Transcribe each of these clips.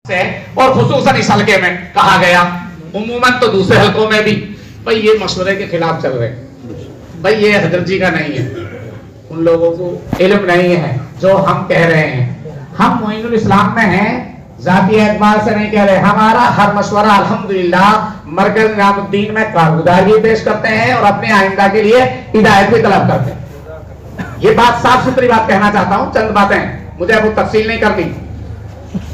سے اور خصوصاً اس حلقے میں کہا گیا، عموماً تو دوسرے حلقوں میں بھی، بھائی یہ مشورے کے خلاف چل رہے ہیں، بھائی یہ حضرت جی کا نہیں ہے، ان لوگوں کو علم نہیں ہے جو ہم کہہ رہے ہیں۔ ہم معین الاسلام میں ہیں، ذاتی اعتبار سے نہیں کہہ رہے، ہمارا ہر مشورہ الحمدللہ مرکز نظام الدین میں کارگزاری پیش کرتے ہیں اور اپنے آئندہ کے لیے ہدایت بھی طلب کرتے ہیں۔ یہ بات صاف ستھری بات کہنا چاہتا ہوں، چند باتیں مجھے اب تفصیل نہیں کرنی۔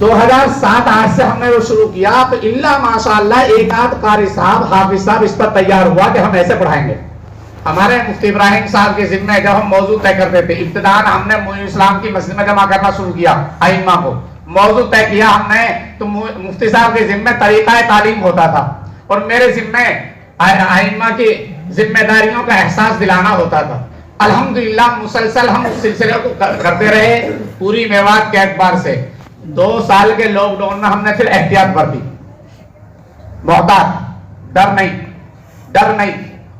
2007-8 سے ہم نے وہ شروع کیا تو اللہ ماشاءاللہ ایک آدھ قاری صاحب حافظ صاحب اس پر تیار ہوا کہ ہم ایسے پڑھائیں گے۔ ہمارے مفتی ابراہیم صاحب کے ذمہ جب ہم موضوع طے کرتے تھے، ابتداءً ہم نے معین الاسلام کی مسجد میں جمع کرنا شروع کیا، ائمہ کو موضوع طے کیا ہم نے، تو مفتی صاحب کے ذمہ طریقہ تعلیم ہوتا تھا اور میرے ذمہ ائمہ کی ذمہ داریوں کا احساس دلانا ہوتا تھا۔ الحمدللہ مسلسل ہم اس سلسلے کو کرتے رہے پوری میوات کے اعتبار سے۔ 2 سال کے لاک ڈاؤن میں ہم نے پھر احتیاط برتی، محتاط، ڈر نہیں،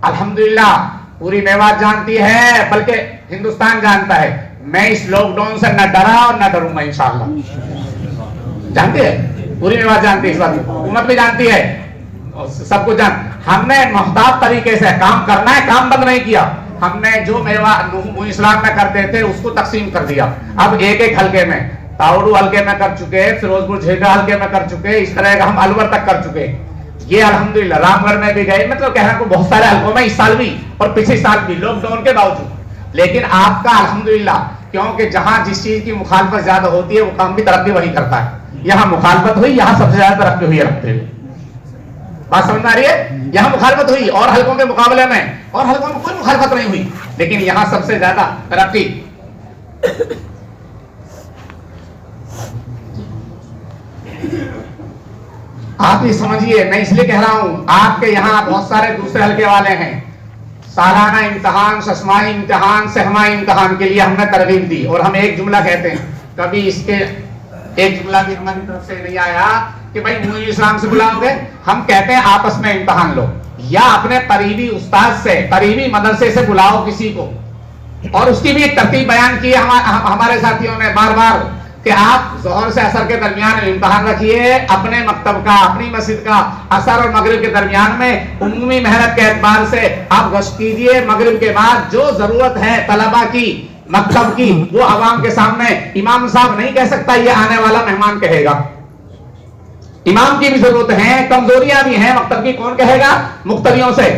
الحمدللہ پوری میوات جانتی ہے، بلکہ ہندوستان جانتا ہے، میں اس لاک ڈاؤن سے نہ ڈرا اور نہ ڈروں گا انشاءاللہ۔ جانتی ہے پوری میوات، جانتی ہے اس بات کو، حکومت بھی جانتی ہے، سب کچھ ہم نے محتاط طریقے سے کام کرنا ہے، کام بند نہیں کیا۔ ہم نے جو میوات اسلام میں کرتے تھے اس کو تقسیم کر دیا، اب ایک ایک حلقے میں، تاوڑو حلقے میں کر چکے، فیروز پور جھیگا حلقے میں کر چکے، اس طرح کا ہم الور تک کر چکے۔ یہ الحمدللہ رام گڑھ میں بھی گئے، مطلب کہنا کو بہت سارے حلقوں میں اس سال بھی اور پچھلے سال بھی لاک ڈاؤن کے باوجود۔ لیکن آپ کا الحمدللہ، کیونکہ جہاں جس چیز کی مخالفت زیادہ ہوتی ہے وہ کام بھی ترقی وہی کرتا ہے۔ یہاں مخالفت ہوئی، یہاں سب سے زیادہ ترقی ہوئی ہے رکھتے ہوئے، بات سمجھ آ رہی ہے؟ یہاں مخالفت ہوئی اور حلقوں کے مقابلے میں، اور حلقوں میں کوئی مخالفت نہیں ہوئی، لیکن یہاں سب سے زیادہ ترقی۔ آپ یہ سمجھیے، میں اس لیے کہہ رہا ہوں، آپ کے یہاں بہت سارے دوسرے حلقے والے ہیں، سالانہ امتحان، ششماہی امتحان، سہماہی امتحان کے لیے ہم نے ترغیب دی، اور ہم ایک جملہ کہتے ہیں، کبھی اس کے ایک جملہ بھی ہماری طرف سے نہیں آیا کہ بھائی معین الاسلام سے بلاؤ گے، ہم کہتے ہیں آپس میں امتحان لو، یا اپنے قریبی استاد سے، قریبی مدرسے سے بلاؤ کسی کو، اور اس کی بھی ایک ترتیب بیان کی ہے ہمارے ساتھیوں نے بار بار، کہ آپ ظہر سے عصر کے درمیان امتحان رکھیے، اپنے مکتب کا، اپنی مسجد کا، عصر اور مغرب کے درمیان میں عمومی محنت کے اعتبار سے آپ گشت کیجئے، مغرب کے بعد جو ضرورت ہے طلبہ کی، مکتب کی، وہ عوام کے سامنے امام صاحب نہیں کہہ سکتا، یہ آنے والا مہمان کہے گا۔ امام کی بھی ضرورت ہے، کمزوریاں بھی ہیں مکتب کی، کون کہے گا؟ مقتدیوں سے۔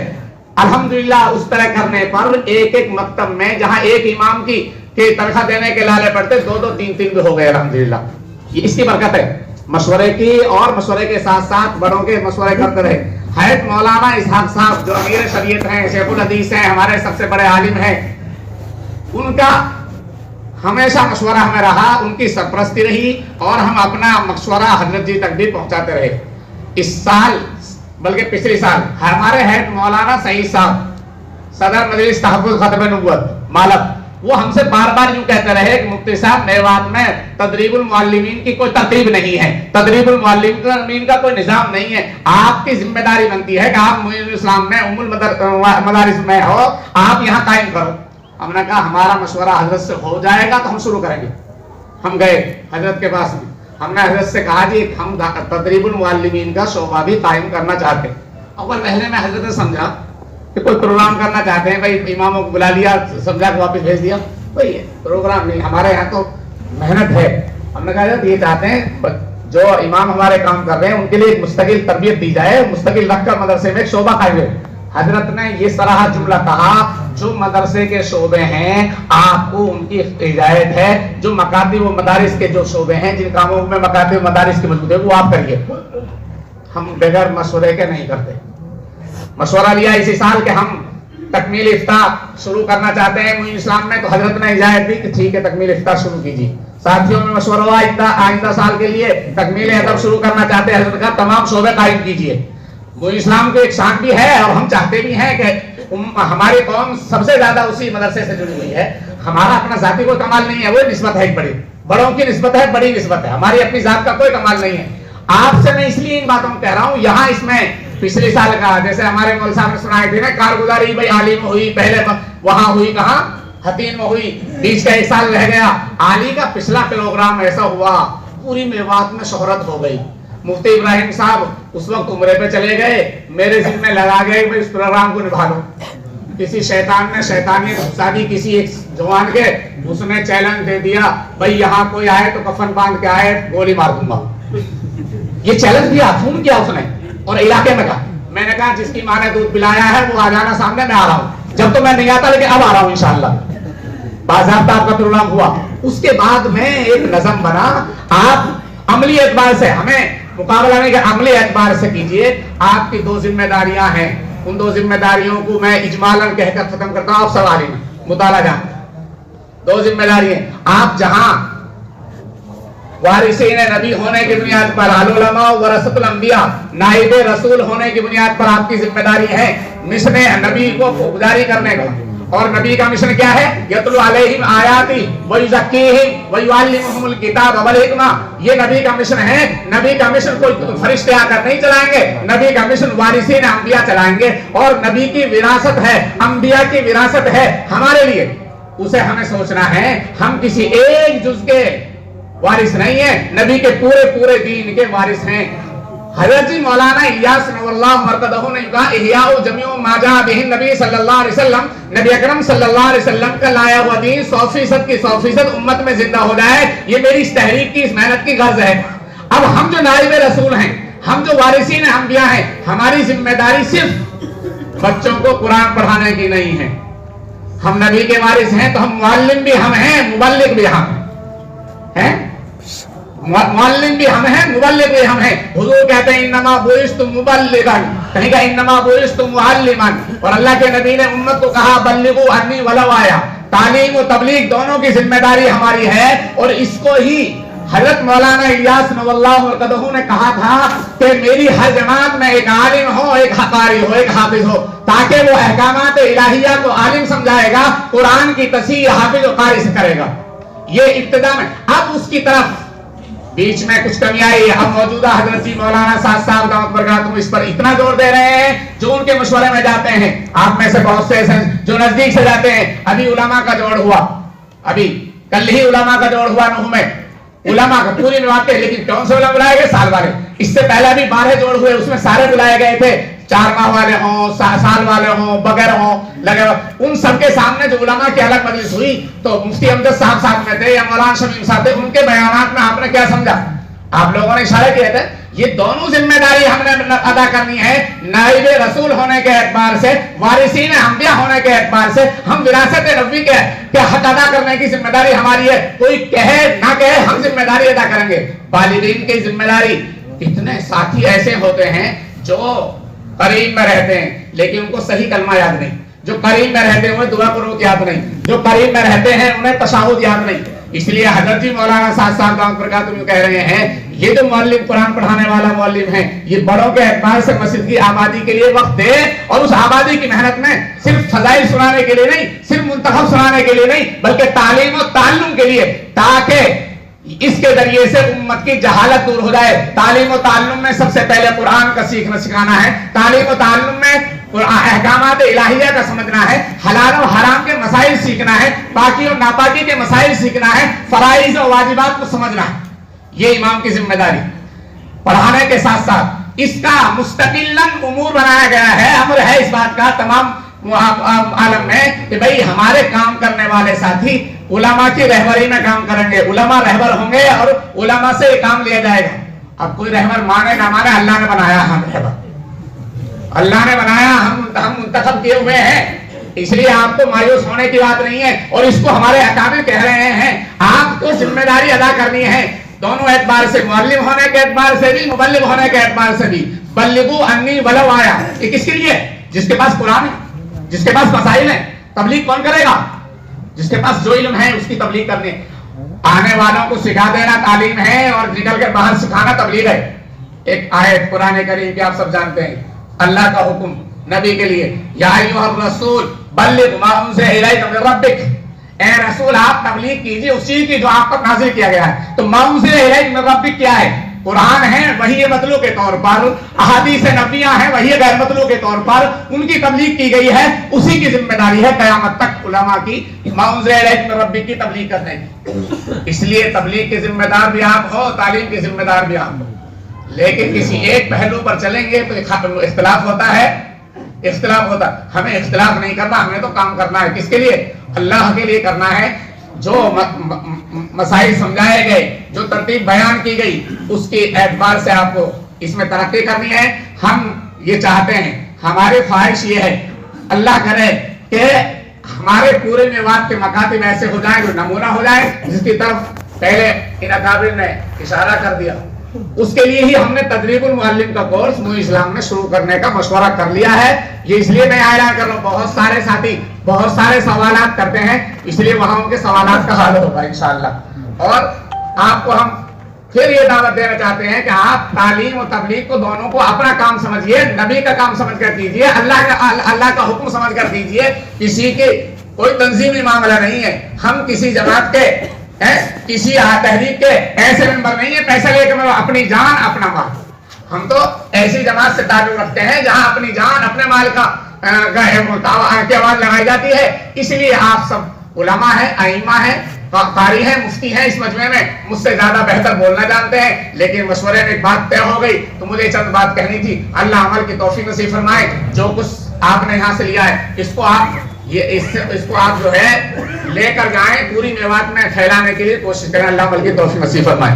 الحمدللہ اس طرح کرنے پر ایک ایک مکتب میں جہاں ایک امام کی تنخواہ دینے کے لالے پڑتے، 2 3 بھی ہو گئے الحمدللہ۔ یہ اس کی برکت ہے مشورے کی، اور مشورے کے ساتھ ساتھ بڑوں کے مشورے کرتے رہے۔ حضرت مولانا اسحاق صاحب جو امیر شریعت ہیں، شیخ الحدیث ہیں، ہمارے سب سے بڑے عالم ہیں، ان کا ہمیشہ مشورہ ہمیں رہا، ان کی سرپرستی رہی، اور ہم اپنا مشورہ حضرت جی تک بھی پہنچاتے رہے۔ اس سال بلکہ پچھلے سال ہمارے حضرت مولانا سعید صاحب صدر مجلس تحفظ ختم نبوت مالک، وہ ہم سے بار بار یوں کہتے رہے کہ مفتی صاحب میوات میں تدریب المعلمین کی کوئی ترتیب نہیں ہے، تدریب المعلمین کا کوئی نظام نہیں ہے، آپ کی ذمہ داری بنتی ہے کہ آپ معین الاسلام میں ام المدارس میں ہو، آپ یہاں قائم کرو۔ ہم نے کہا ہمارا مشورہ حضرت سے ہو جائے گا تو ہم شروع کریں گے۔ ہم گئے حضرت کے پاس میں، ہم نے حضرت سے کہا جی ہم تدریب المعلمین کا شعبہ بھی قائم کرنا چاہتے ہیں۔ اول پہلے میں حضرت نے سمجھا کہ کوئی پروگرام کرنا چاہتے ہیں، بھائی اماموں کو بلا لیا، سمجھا کہ واپس بھیج دیا، بھائی پروگرام نہیں، ہمارے یہاں تو محنت ہے۔ ہم نے کہا یہ چاہتے ہیں جو امام ہمارے کام کر رہے ہیں ان کے لیے ایک مستقل تربیت دی جائے، مستقل رکھ کر مدرسے میں ایک شعبہ قائم ہے۔ حضرت نے یہ صراحت جملہ کہا، جو مدرسے کے شعبے ہیں آپ کو ان کی اجازت ہے، جو مکاتب و مدارس کے جو شعبے ہیں، جن کاموں میں مکاتب و مدارس کی مضبوط ہے وہ آپ کریے، ہم بغیر مشورے کے نہیں کرتے۔ مشورہ لیا اسی سال کہ ہم تکمیل افتاح شروع کرنا چاہتے ہیں معین اسلام میں، تو حضرت نے اجازت دی کہ ٹھیک ہے تکمیل افتاح شروع کیجیے۔ ساتھیوں میں مشورہ ہوا آئندہ سال کے لیے تکمیل ادب شروع کرنا چاہتے ہیں، حضرت کا تمام شعبے قائم کیجیے۔ معین اسلام کو ایک شان بھی ہے، اور ہم چاہتے بھی ہیں کہ ہماری قوم سب سے زیادہ اسی مدرسے سے جڑی ہوئی ہے۔ ہمارا اپنا ذاتی کوئی کمال نہیں ہے، وہ نسبت ہے ایک بڑی، بڑوں کی نسبت ہے، بڑی نسبت ہے، ہماری اپنی ذات کا کوئی کمال نہیں ہے۔ آپ سے میں اس لیے ان باتوں کو کہہ رہا ہوں، یہاں اس میں پچھلے سال کا جیسے ہمارے مول صاحب نے سنائے تھے نا، کارگزاری بھائی عالی میں ہوئی، پہلے وہاں ہوئی، کہاں حتین میں ہوئی، بیچ کا 1 سال رہ گیا۔ عالی کا پچھلا پروگرام ایسا ہوا، پوری میوات میں شہرت ہو گئی. مفتی ابراہیم صاحب اس وقت عمرے پہ چلے گئے, میرے ذمہ لگا گئے کہ اس پروگرام کو نبھا لو. کسی شیطان نے شیطانیت گھسا دی کسی ایک جوان کے, اس نے چیلنج دے دیا بھائی یہاں کوئی آئے تو کفن باندھ کے آئے, گولی مار دوں گا. یہ چیلنج دیا, فون کیا اس نے اور علاقے میں کہا. میں نے کہا جس کی ماں نے دودھ پلایا ہے وہ آ جانا سامنے, میں آ رہا ہوں. جب تو میں نہیں آتا لیکن اب آ رہا ہوں انشاءاللہ. باضابطہ آپ کا پروگرام ہوا. اس کے بعد میں ایک نظم بنا. آپ عملی اعتبار سے ہمیں مقابلہ نہیں کہ عملی اعتبار سے کیجئے. آپ کی 2 ذمہ داریاں ہیں, ان 2 ذمہ داریوں کو میں اجمالاً کہہ کر ختم کرتا ہوں. آپ سوال ہی مطالعہ جان. 2 ذمہ داریاں. آپ جہاں وارثین نبی ہونے کی بنیاد پر العلماء ورثۃ الانبیاء, نائب رسول ہونے کی بنیاد پر آپ کی ذمہ داری ہے مشن نبی کو جاری کرنے کا. اور نبی کا مشن کیا ہے؟ یتلو علیہم آیاتی ویزکیہم ویعلمہم الکتاب والحکمہ. یہ نبی کا مشن ہے. نبی کا مشن کوئی فرشتے آ کر نہیں چلائیں گے, نبی کا مشن وارثین انبیاء چلائیں گے. اور نبی کی وراثت ہے, انبیاء کی وراثت ہے ہمارے لیے. اسے ہمیں سوچنا ہے ہم کسی ایک جز کے وارث نہیں ہیں, نبی کے پورے دین کے وارث ہیں. حضرت مولانا الیاس نور اللہ مرتضی نے کہا احیاء جمیع ما جاء بہ نبی صلی اللہ علیہ وسلم, نبی اکرم صلی اللہ علیہ وسلم کا لایا ہوا دین 100% کی 100% امت میں زندہ ہو جائے. یہ میری اس تحریک کی, اس محنت کی غرض ہے. اب ہم جو نائب رسول ہیں, ہم جو وارثین انبیاء ہیں, ہماری ذمہ داری صرف بچوں کو قرآن پڑھانے کی نہیں ہے. ہم نبی کے وارث ہیں تو ہم معلم بھی ہم ہیں, مبلغ بھی ہم ہیں. معلم بھی ہم ہیں, مبلغ بھی ہم ہیں. حضور کہتے ہیں انما بعثت مبلغا, کہیں گا انما بعثت معلما. اور اللہ کے نبی نے امت کو کہا بلغوا عنی ولو آیا. تعلیم و تبلیغ دونوں کی ذمہ داری ہماری ہے. اور اس کو ہی حضرت مولانا الیاس نور اللہ مرتضی نے کہا تھا کہ میری ہر جماعت میں ایک عالم ہو, ایک قاری ہو, ایک حافظ ہو, تاکہ وہ احکامات الہیہ کو عالم سمجھائے گا, قرآن کی تصحیح حافظ و قاری سے کرے گا. یہ ابتدا میں. اب اس کی طرف بیچ میں کچھ کمی آئی. اب موجودہ حضرت جی مولانا صاحب دامت برکاتہم اس پر اتنا زور دے رہے ہیں جو ان کے مشورے میں جاتے ہیں. آپ میں سے بہت سے ایسے جو نزدیک سے جاتے ہیں. ابھی علماء کا جوڑ ہوا, ابھی کل ہی علماء کا جوڑ ہوا نوح میں, علماء کا پوری نواتے. لیکن کون سے علماء بلائے گئے؟ سال والے. اس سے پہلے بھی 12 جوڑ ہوئے, اس میں سارے بلائے گئے تھے. 4 ماہ والے ہوں, سال والے ہوں, بغیر ہوں, لگے ان سب کے سامنے جو علماء کی الگ مجلس ہوئی تو مفتی امجد صاحب ساتھ میں تھے یا مولانا شمیم صاحب تھے. ان کے بیانات میں آپ نے کیا سمجھا؟ آپ لوگوں نے اشارہ کیا تھا یہ دونوں ذمہ داری ہم نے ادا کرنی ہے. نائب رسول ہونے کے اعتبار سے, وارثین انبیاء ہونے کے اعتبار سے, ہم وراثت نبوی کے حق ادا کرنے کی ذمہ داری ہماری ہے. کوئی کہے نہ کہے ہم ذمہ داری ادا کریں گے. والدین کی ذمہ داری. کتنے ساتھی ایسے ہوتے ہیں جو قریب میں رہتے ہیں لیکن ان کو صحیح کلمہ یاد نہیں, جو قریب میں رہتے ہیں انہیں دعا قنوت یاد نہیں, جو قریب میں رہتے ہیں انہیں تشہد یاد نہیں. اس لیے حضرت جی مولانا صاحب دامت برکاتہم کہہ رہے ہیں یہ جو معلم قرآن پڑھانے والا معلم ہے یہ بڑوں کے اعتبار سے مسجد کی آبادی کے لیے وقت دے, اور اس آبادی کی محنت میں صرف فضائل سنانے کے لیے نہیں, صرف منتخب سنانے کے لیے نہیں, بلکہ تعلیم و تعلم کے لیے, تاکہ اس کے ذریعے سے امت کی جہالت دور ہو جائے. تعلیم و تعلم میں سب سے پہلے قرآن کا سیکھنا سکھانا ہے. تعلیم و تعلم میں احکامات الہیہ کا سمجھنا ہے, حلال و حرام کے مسائل سیکھنا ہے, پاکی اور ناپاکی کے مسائل سیکھنا ہے, فرائض و واجبات کو سمجھنا ہے. یہ امام کی ذمہ داری. پڑھانے کے ساتھ ساتھ اس کا مستقلاً امور بنایا گیا ہے. امر ہے اس بات کا تمام عالم میں کہ بھئی ہمارے کام کرنے والے ساتھی علماء کی رہبری میں کام کریں گے. علماء رہبر ہوں گے اور علماء سے یہ کام لیا جائے گا. اب کوئی رہبر مانے نہ مانے, اللہ نے بنایا ہم رہبر, اللہ نے بنایا, ہم منتخب کیے ہوئے ہیں. اس لیے آپ کو مایوس ہونے کی بات نہیں ہے. اور اس کو ہمارے اکابر کہہ رہے ہیں آپ کو ذمہ داری ادا کرنی ہے دونوں اعتبار سے, معلم ہونے کے اعتبار سے بھی, مبلغ ہونے کے اعتبار سے بھی. بلغوا عنی ولو آیا. یہ کس کے لیے؟ جس کے پاس قرآن ہے, جس کے پاس مسائل ہیں. تبلیغ کون کرے گا؟ جس کے پاس جو علم ہے اس کی تبلیغ کرنے. آنے والوں کو سکھا دینا تعلیم ہے اور نکل کے باہر سکھانا تبلیغ ہے. ایک آیت قرآن کریم کی آپ سب جانتے ہیں, اللہ کا حکم نبی کے لیے, یا ایھا الرسول بلغ ما انزل الیک من ربک. اے رسول آپ تبلیغ کیجئے اس چیز کی جو آپ پر نازل کیا گیا ہے. تو ما انزل الیک من ربک کیا ہے؟ قرآن ہے وہی مطلوع کے طور پر، احادیث نبویہ ہیں وہی غیر مطلوع کے طور پر ان کی تبلیغ کی گئی ہے، اسی کی ذمہ داری ہے قیامت تک علماء کی ما انزل الیک من ربک کی تبلیغ کرنے کی۔ اس لیے تبلیغ کے ذمہ دار بھی آپ ہو، تعلیم کے ذمہ دار بھی آپ ہو، لیکن کسی ایک پہلو پر چلیں گے تو اختلاف ہوتا ہے، اختلاف ہوتا ہے۔ ہمیں اختلاف نہیں کرنا، ہمیں تو کام کرنا ہے کس کے لیے؟ اللہ کے لیے کرنا ہے۔ جو مسائل سمجھائے گئے، جو ترتیب بیان کی گئی، اس کے اعتبار سے آپ کو اس میں ترقی کرنی ہے۔ ہم یہ چاہتے ہیں، ہماری خواہش یہ ہے اللہ کرے کہ ہمارے پورے میوات کے مکاتب ایسے ہو جائیں جو نمونہ ہو جائے، جس کی طرف پہلے ان اکابر نے اشارہ کر دیا۔ اس کے لیے ہی ہم نے تدریب المعلم کا کورس موئی اسلام میں شروع کرنے کا مشورہ کر لیا ہے۔ یہ اس لیے میں اعلان کر رہا ہوں، بہت سارے ساتھی بہت سارے سوالات کرتے ہیں، اس لیے وہاں ان کے سوالات کا حل ہوگا انشاءاللہ۔ اور آپ کو ہم پھر یہ دعوت دینا چاہتے ہیں کہ آپ تعلیم اور تبلیغ کو دونوں کو اپنا کام سمجھیے، نبی کا کام سمجھ کر کیجیے، اللہ کا حکم سمجھ کر کیجیے۔ کسی کے کوئی تنظیمی معاملہ نہیں ہے، ہم کسی جماعت کے کسی تحریک کے ایسے ممبر نہیں ہے پیسہ لے کے اپنی جان اپنا مال۔ ہم تو ایسی جماعت سے تعلق رکھتے ہیں جہاں اپنی جان اپنے مال کا آواز لگائی جاتی ہے۔ اس لیے آپ سب علماء ہیں، ائمہ ہیں، قاری ہیں، مفتی ہیں، اس مجمع میں مجھ سے زیادہ بہتر بولنا جانتے ہیں، لیکن مشورے میں ایک بات طے ہو گئی تو مجھے چند بات کہنی تھی۔ اللہ عمل کی توفیق نصیب فرمائے۔ جو کچھ آپ نے یہاں سے لیا ہے اس کو آپ جو ہے لے کر جائیں، پوری میوات میں پھیلانے کے لیے کوشش کریں۔ اللہ عمل کی توفیق نصیب فرمائے۔